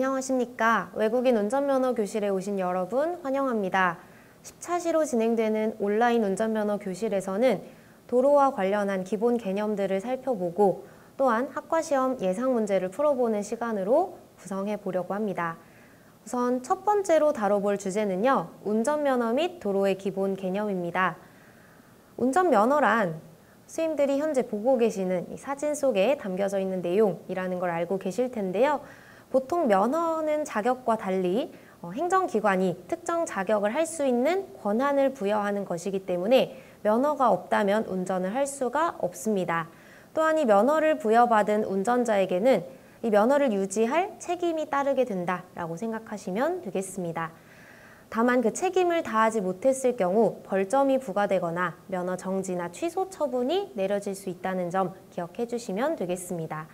안녕하십니까. 외국인 운전면허 교실에 오신 여러분 환영합니다. 10차시로 진행되는 온라인 운전면허 교실에서는 도로와 관련한 기본 개념들을 살펴보고 또한 학과시험 예상 문제를 풀어보는 시간으로 구성해 보려고 합니다. 우선 첫 번째로 다뤄볼 주제는요. 운전면허 및 도로의 기본 개념입니다. 운전면허란 스님들이 현재 보고 계시는 이 사진 속에 담겨져 있는 내용이라는 걸 알고 계실 텐데요. 보통 면허는 자격과 달리 행정기관이 특정 자격을 할 수 있는 권한을 부여하는 것이기 때문에 면허가 없다면 운전을 할 수가 없습니다. 또한 이 면허를 부여받은 운전자에게는 이 면허를 유지할 책임이 따르게 된다라고 생각하시면 되겠습니다. 다만 그 책임을 다하지 못했을 경우 벌점이 부과되거나 면허 정지나 취소 처분이 내려질 수 있다는 점 기억해 주시면 되겠습니다.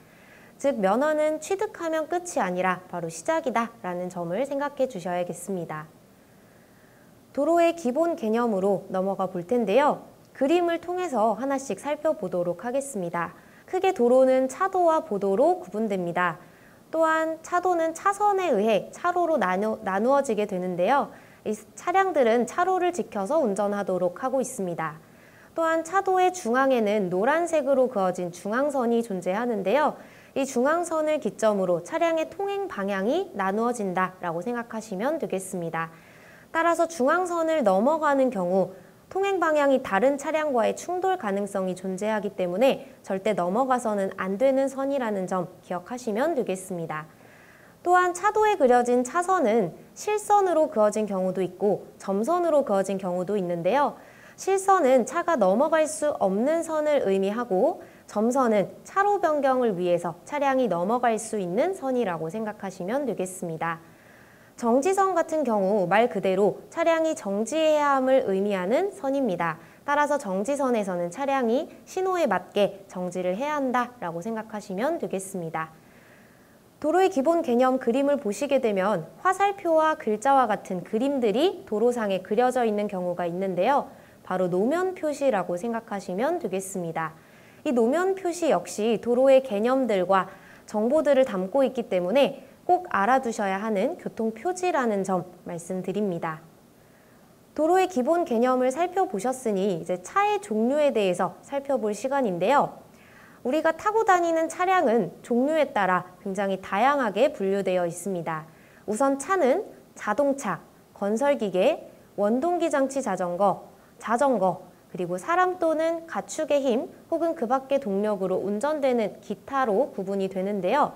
즉 면허는 취득하면 끝이 아니라 바로 시작이다 라는 점을 생각해 주셔야겠습니다. 도로의 기본 개념으로 넘어가 볼 텐데요. 그림을 통해서 하나씩 살펴보도록 하겠습니다. 크게 도로는 차도와 보도로 구분됩니다. 또한 차도는 차선에 의해 차로로 나누어지게 되는데요. 이 차량들은 차로를 지켜서 운전하도록 하고 있습니다. 또한 차도의 중앙에는 노란색으로 그어진 중앙선이 존재하는데요. 이 중앙선을 기점으로 차량의 통행 방향이 나누어진다라고 생각하시면 되겠습니다. 따라서 중앙선을 넘어가는 경우 통행 방향이 다른 차량과의 충돌 가능성이 존재하기 때문에 절대 넘어가서는 안 되는 선이라는 점 기억하시면 되겠습니다. 또한 차도에 그려진 차선은 실선으로 그어진 경우도 있고 점선으로 그어진 경우도 있는데요. 실선은 차가 넘어갈 수 없는 선을 의미하고 점선은 차로 변경을 위해서 차량이 넘어갈 수 있는 선이라고 생각하시면 되겠습니다. 정지선 같은 경우 말 그대로 차량이 정지해야 함을 의미하는 선입니다. 따라서 정지선에서는 차량이 신호에 맞게 정지를 해야 한다라고 생각하시면 되겠습니다. 도로의 기본 개념 그림을 보시게 되면 화살표와 글자와 같은 그림들이 도로상에 그려져 있는 경우가 있는데요. 바로 노면 표시라고 생각하시면 되겠습니다. 이 노면 표시 역시 도로의 개념들과 정보들을 담고 있기 때문에 꼭 알아두셔야 하는 교통표지라는 점 말씀드립니다. 도로의 기본 개념을 살펴보셨으니 이제 차의 종류에 대해서 살펴볼 시간인데요. 우리가 타고 다니는 차량은 종류에 따라 굉장히 다양하게 분류되어 있습니다. 우선 차는 자동차, 건설기계, 원동기장치 자전거, 그리고 사람 또는 가축의 힘 혹은 그 밖의 동력으로 운전되는 기타로 구분이 되는데요.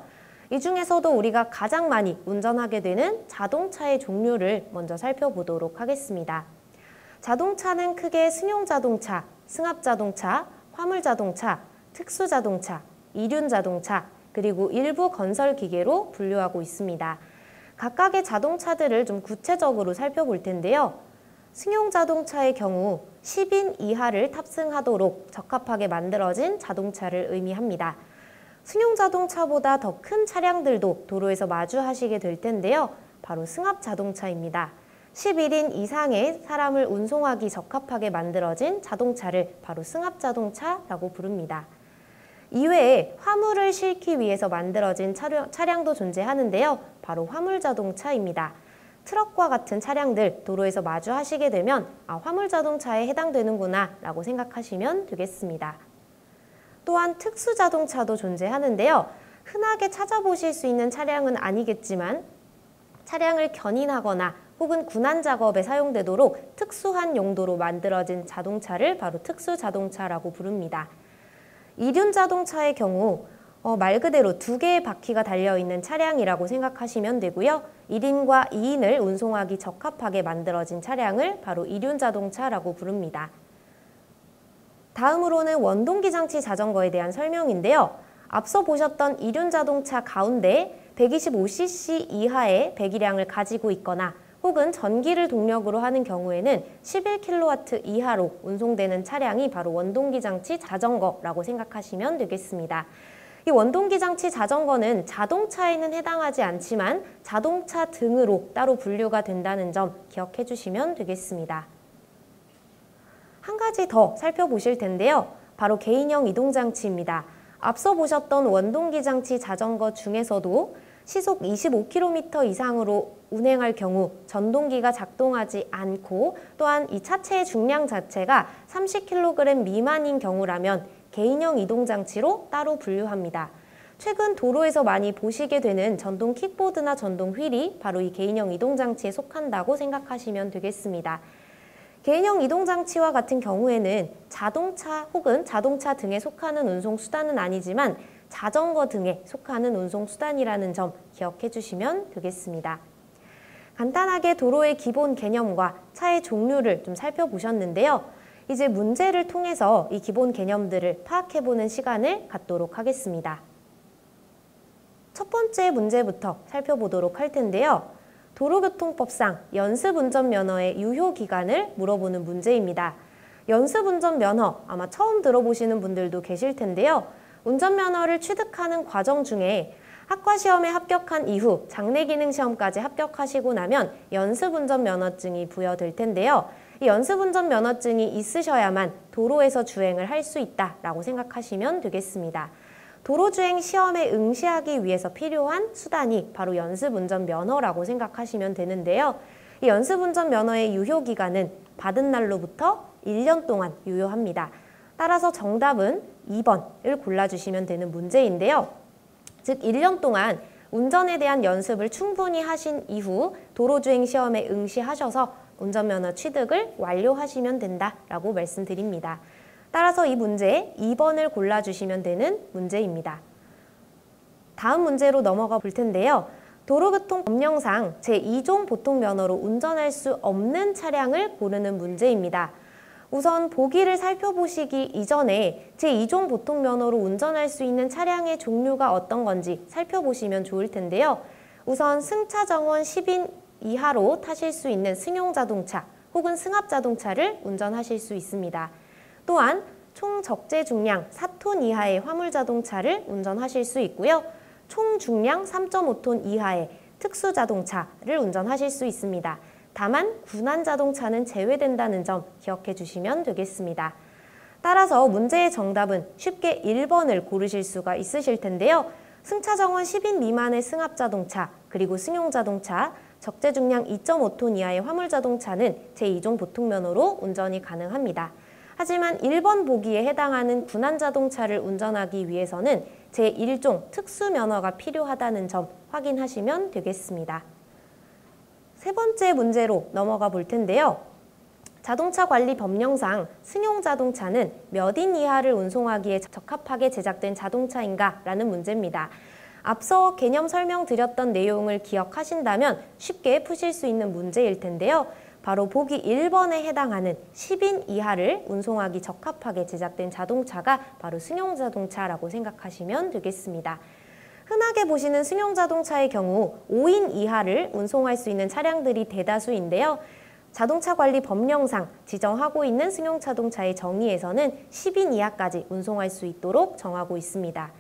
이 중에서도 우리가 가장 많이 운전하게 되는 자동차의 종류를 먼저 살펴보도록 하겠습니다. 자동차는 크게 승용자동차, 승합자동차, 화물자동차, 특수자동차, 이륜자동차, 그리고 일부 건설기계로 분류하고 있습니다. 각각의 자동차들을 좀 구체적으로 살펴볼 텐데요. 승용자동차의 경우 10인 이하를 탑승하도록 적합하게 만들어진 자동차를 의미합니다. 승용자동차보다 더 큰 차량들도 도로에서 마주하시게 될 텐데요. 바로 승합자동차입니다. 11인 이상의 사람을 운송하기 적합하게 만들어진 자동차를 바로 승합자동차라고 부릅니다. 이외에 화물을 싣기 위해서 만들어진 차량도 존재하는데요. 바로 화물자동차입니다. 트럭과 같은 차량들 도로에서 마주하시게 되면 화물자동차에 해당되는구나 라고 생각하시면 되겠습니다. 또한 특수자동차도 존재하는데요. 흔하게 찾아보실 수 있는 차량은 아니겠지만 차량을 견인하거나 혹은 군안 작업에 사용되도록 특수한 용도로 만들어진 자동차를 바로 특수자동차라고 부릅니다. 이륜자동차의 경우 말 그대로 두 개의 바퀴가 달려있는 차량이라고 생각하시면 되고요. 1인과 2인을 운송하기 적합하게 만들어진 차량을 바로 이륜자동차라고 부릅니다. 다음으로는 원동기장치 자전거에 대한 설명인데요. 앞서 보셨던 이륜자동차 가운데 125cc 이하의 배기량을 가지고 있거나 혹은 전기를 동력으로 하는 경우에는 11kW 이하로 운송되는 차량이 바로 원동기장치 자전거라고 생각하시면 되겠습니다. 이 원동기장치 자전거는 자동차에는 해당하지 않지만 자동차 등으로 따로 분류가 된다는 점 기억해 주시면 되겠습니다. 한 가지 더 살펴보실 텐데요. 바로 개인형 이동장치입니다. 앞서 보셨던 원동기장치 자전거 중에서도 시속 25km 이상으로 운행할 경우 전동기가 작동하지 않고 또한 이 차체의 중량 자체가 30kg 미만인 경우라면 개인형 이동장치로 따로 분류합니다. 최근 도로에서 많이 보시게 되는 전동 킥보드나 전동 휠이 바로 이 개인형 이동장치에 속한다고 생각하시면 되겠습니다. 개인형 이동장치와 같은 경우에는 자동차 혹은 자동차 등에 속하는 운송수단은 아니지만 자전거 등에 속하는 운송수단이라는 점 기억해 주시면 되겠습니다. 간단하게 도로의 기본 개념과 차의 종류를 좀 살펴보셨는데요. 이제 문제를 통해서 이 기본 개념들을 파악해보는 시간을 갖도록 하겠습니다. 첫 번째 문제부터 살펴보도록 할 텐데요. 도로교통법상 연습운전면허의 유효기간을 물어보는 문제입니다. 연습운전면허 아마 처음 들어보시는 분들도 계실 텐데요. 운전면허를 취득하는 과정 중에 학과시험에 합격한 이후 장래기능시험까지 합격하시고 나면 연습운전면허증이 부여될 텐데요. 이 연습운전면허증이 있으셔야만 도로에서 주행을 할 수 있다라고 생각하시면 되겠습니다. 도로주행 시험에 응시하기 위해서 필요한 수단이 바로 연습운전면허라고 생각하시면 되는데요. 이 연습운전면허의 유효기간은 받은 날로부터 1년 동안 유효합니다. 따라서 정답은 2번을 골라주시면 되는 문제인데요. 즉 1년 동안 운전에 대한 연습을 충분히 하신 이후 도로주행 시험에 응시하셔서 운전면허 취득을 완료하시면 된다라고 말씀드립니다. 따라서 이 문제 2번을 골라주시면 되는 문제입니다. 다음 문제로 넘어가 볼 텐데요. 도로교통법령상 제2종 보통면허로 운전할 수 없는 차량을 고르는 문제입니다. 우선 보기를 살펴보시기 이전에 제2종 보통면허로 운전할 수 있는 차량의 종류가 어떤 건지 살펴보시면 좋을 텐데요. 우선 승차 정원 10인 이하로 타실 수 있는 승용자동차 혹은 승합자동차를 운전하실 수 있습니다. 또한 총 적재 중량 4톤 이하의 화물자동차를 운전하실 수 있고요. 총 중량 3.5톤 이하의 특수자동차를 운전하실 수 있습니다. 다만 군안자동차는 제외된다는 점 기억해 주시면 되겠습니다. 따라서 문제의 정답은 쉽게 1번을 고르실 수가 있으실 텐데요. 승차 정원 10인 미만의 승합자동차, 그리고 승용자동차, 적재 중량 2.5톤 이하의 화물자동차는 제2종 보통면허로 운전이 가능합니다. 하지만 1번 보기에 해당하는 군안자동차를 운전하기 위해서는 제1종 특수면허가 필요하다는 점 확인하시면 되겠습니다. 세 번째 문제로 넘어가 볼 텐데요. 자동차 관리 법령상 승용자동차는 몇 인 이하를 운송하기에 적합하게 제작된 자동차인가? 라는 문제입니다. 앞서 개념 설명드렸던 내용을 기억하신다면 쉽게 푸실 수 있는 문제일 텐데요. 바로 보기 1번에 해당하는 10인 이하를 운송하기 적합하게 제작된 자동차가 바로 승용자동차라고 생각하시면 되겠습니다. 흔하게 보시는 승용자동차의 경우 5인 이하를 운송할 수 있는 차량들이 대다수인데요. 자동차 관리 법령상 지정하고 있는 승용자동차의 정의에서는 10인 이하까지 운송할 수 있도록 정하고 있습니다.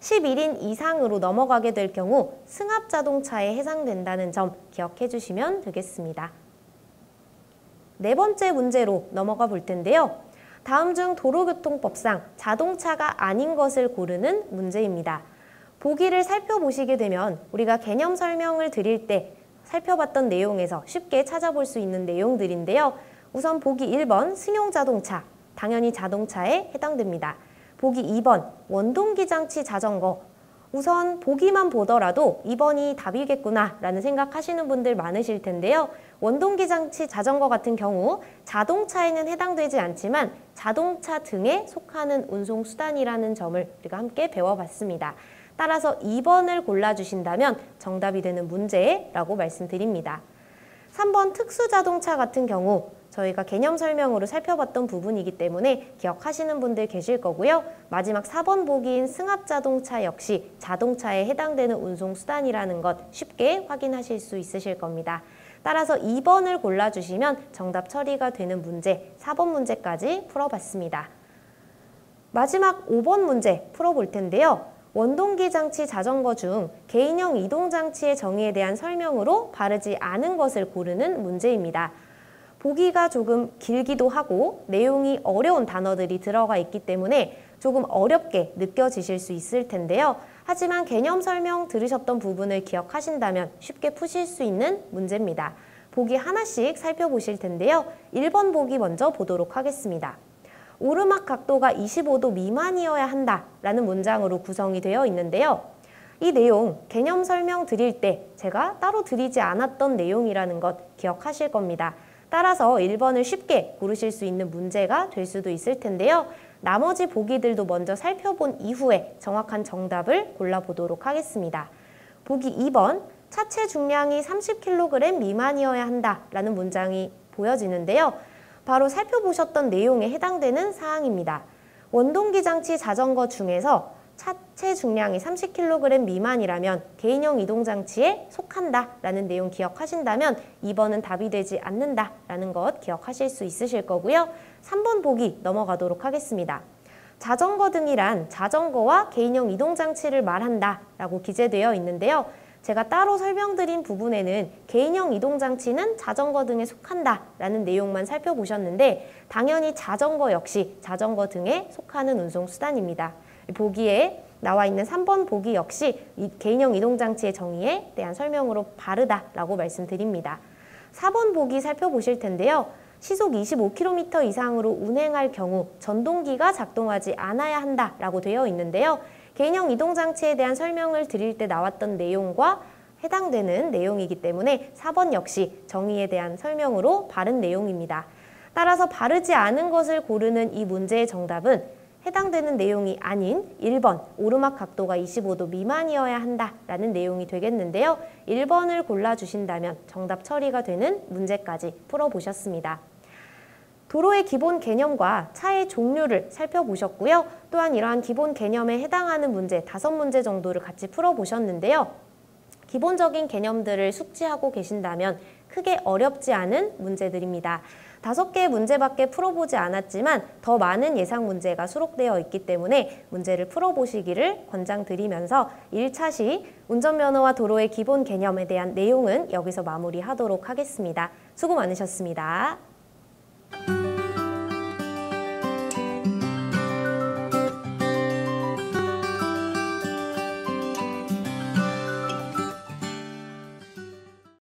11인 이상으로 넘어가게 될 경우 승합자동차에 해당된다는 점 기억해 주시면 되겠습니다. 네 번째 문제로 넘어가 볼 텐데요. 다음 중 도로교통법상 자동차가 아닌 것을 고르는 문제입니다. 보기를 살펴보시게 되면 우리가 개념 설명을 드릴 때 살펴봤던 내용에서 쉽게 찾아볼 수 있는 내용들인데요. 우선 보기 1번 승용자동차, 당연히 자동차에 해당됩니다. 보기 2번 원동기장치 자전거, 우선 보기만 보더라도 2번이 답이겠구나 라는 생각하시는 분들 많으실 텐데요. 원동기장치 자전거 같은 경우 자동차에는 해당되지 않지만 자동차 등에 속하는 운송수단이라는 점을 우리가 함께 배워봤습니다. 따라서 2번을 골라주신다면 정답이 되는 문제라고 말씀드립니다. 3번 특수자동차 같은 경우 저희가 개념 설명으로 살펴봤던 부분이기 때문에 기억하시는 분들 계실 거고요. 마지막 4번 보기인 승합자동차 역시 자동차에 해당되는 운송수단이라는 것 쉽게 확인하실 수 있으실 겁니다. 따라서 2번을 골라주시면 정답 처리가 되는 문제, 4번 문제까지 풀어봤습니다. 마지막 5번 문제 풀어볼 텐데요. 원동기 장치 자전거 중 개인형 이동장치의 정의에 대한 설명으로 바르지 않은 것을 고르는 문제입니다. 보기가 조금 길기도 하고 내용이 어려운 단어들이 들어가 있기 때문에 조금 어렵게 느껴지실 수 있을 텐데요. 하지만 개념 설명 들으셨던 부분을 기억하신다면 쉽게 푸실 수 있는 문제입니다. 보기 하나씩 살펴보실 텐데요. 1번 보기 먼저 보도록 하겠습니다. 오르막 각도가 25도 미만이어야 한다라는 문장으로 구성이 되어 있는데요. 이 내용 개념 설명 드릴 때 제가 따로 드리지 않았던 내용이라는 것 기억하실 겁니다. 따라서 1번을 쉽게 고르실 수 있는 문제가 될 수도 있을 텐데요. 나머지 보기들도 먼저 살펴본 이후에 정확한 정답을 골라보도록 하겠습니다. 보기 2번, 차체 중량이 30kg 미만이어야 한다라는 문장이 보여지는데요. 바로 살펴보셨던 내용에 해당되는 사항입니다. 원동기 장치 자전거 중에서 차체 중량이 30kg 미만이라면 개인형 이동장치에 속한다라는 내용 기억하신다면 2번은 답이 되지 않는다라는 것 기억하실 수 있으실 거고요. 3번 보기 넘어가도록 하겠습니다. 자전거 등이란 자전거와 개인형 이동장치를 말한다라고 기재되어 있는데요. 제가 따로 설명드린 부분에는 개인형 이동장치는 자전거 등에 속한다라는 내용만 살펴보셨는데 당연히 자전거 역시 자전거 등에 속하는 운송수단입니다. 보기에 나와 있는 3번 보기 역시 이 개인형 이동장치의 정의에 대한 설명으로 바르다라고 말씀드립니다. 4번 보기 살펴보실 텐데요. 시속 25km 이상으로 운행할 경우 전동기가 작동하지 않아야 한다라고 되어 있는데요. 개인형 이동장치에 대한 설명을 드릴 때 나왔던 내용과 해당되는 내용이기 때문에 4번 역시 정의에 대한 설명으로 바른 내용입니다. 따라서 바르지 않은 것을 고르는 이 문제의 정답은 해당되는 내용이 아닌 1번 오르막 각도가 25도 미만이어야 한다라는 내용이 되겠는데요. 1번을 골라주신다면 정답 처리가 되는 문제까지 풀어보셨습니다. 도로의 기본 개념과 차의 종류를 살펴보셨고요. 또한 이러한 기본 개념에 해당하는 문제 5문제 정도를 같이 풀어보셨는데요. 기본적인 개념들을 숙지하고 계신다면 크게 어렵지 않은 문제들입니다. 5개의 문제밖에 풀어보지 않았지만 더 많은 예상 문제가 수록되어 있기 때문에 문제를 풀어보시기를 권장드리면서 1차 시 운전면허와 도로의 기본 개념에 대한 내용은 여기서 마무리하도록 하겠습니다. 수고 많으셨습니다.